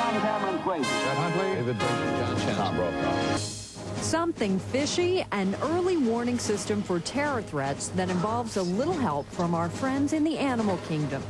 Tom Cameron Quaid. Chet Huntley. David Benson. John Chen. Tom Brokaw. Something fishy, an early warning system for terror threats that involves a little help from our friends in the animal kingdom.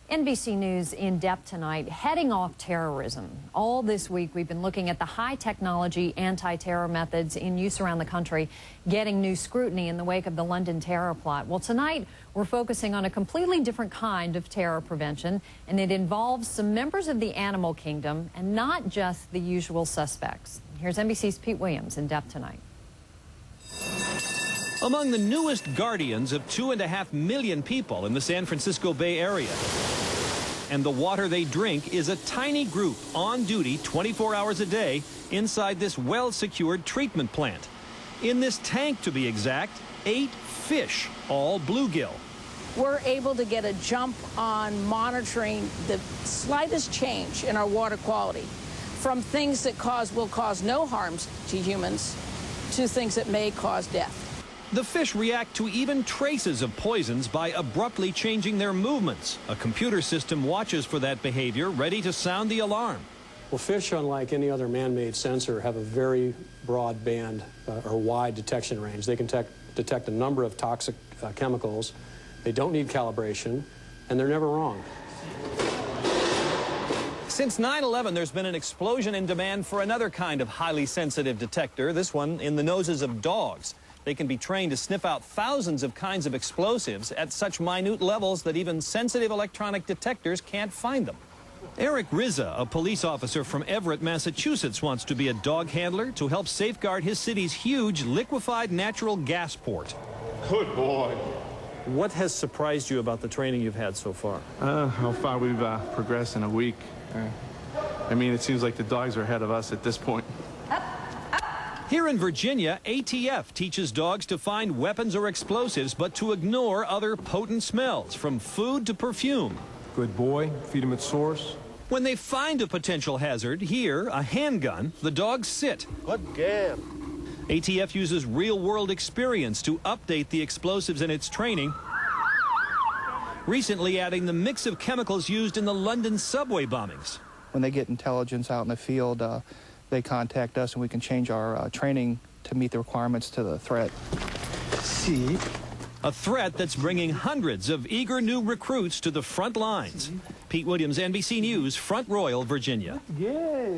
NBC News in depth tonight, heading off terrorism. All this week we've been looking at the high technology anti-terror methods in use around the country, getting new scrutiny in the wake of the London terror plot. Well, tonight we're focusing on a completely different kind of terror prevention, and it involves some members of the animal kingdom and not just the usual suspects. Here's NBC's Pete Williams in depth tonight. Among the newest guardians of 2.5 million people in the San Francisco Bay Area. And the water they drink is a tiny group on duty 24 hours a day inside this well-secured treatment plant. In this tank, to be exact, 8 fish, all bluegill. We're able to get a jump on monitoring the slightest change in our water quality, from things that will cause no harms to humans to things that may cause death. The fish react to even traces of poisons by abruptly changing their movements. A computer system watches for that behavior, ready to sound the alarm. Well, fish, unlike any other man-made sensor, have a very broad band or wide detection range. They can detect a number of toxic chemicals. They don't need calibration, and they're never wrong. Since 9/11, there's been an explosion in demand for another kind of highly sensitive detector, this one in the noses of dogs. They can be trained to sniff out thousands of kinds of explosives at such minute levels that even sensitive electronic detectors can't find them. Eric Rizza, a police officer from Everett, Massachusetts, wants to be a dog handler to help safeguard his city's huge liquefied natural gas port. Good boy. What has surprised you about the training you've had so far? How far we've progressed in a week. I mean, it seems like the dogs are ahead of us at this point. Here in Virginia, ATF teaches dogs to find weapons or explosives, but to ignore other potent smells, from food to perfume. Good boy. Feed him at source. When they find a potential hazard, here, a handgun, the dogs sit. Good game. ATF uses real-world experience to update the explosives in its training, recently adding the mix of chemicals used in the London subway bombings. When they get intelligence out in the field, they contact us and we can change our training to meet the requirements to the threat. See? A threat that's bringing hundreds of eager new recruits to the front lines. Pete Williams, NBC News, Front Royal, Virginia. Yeah.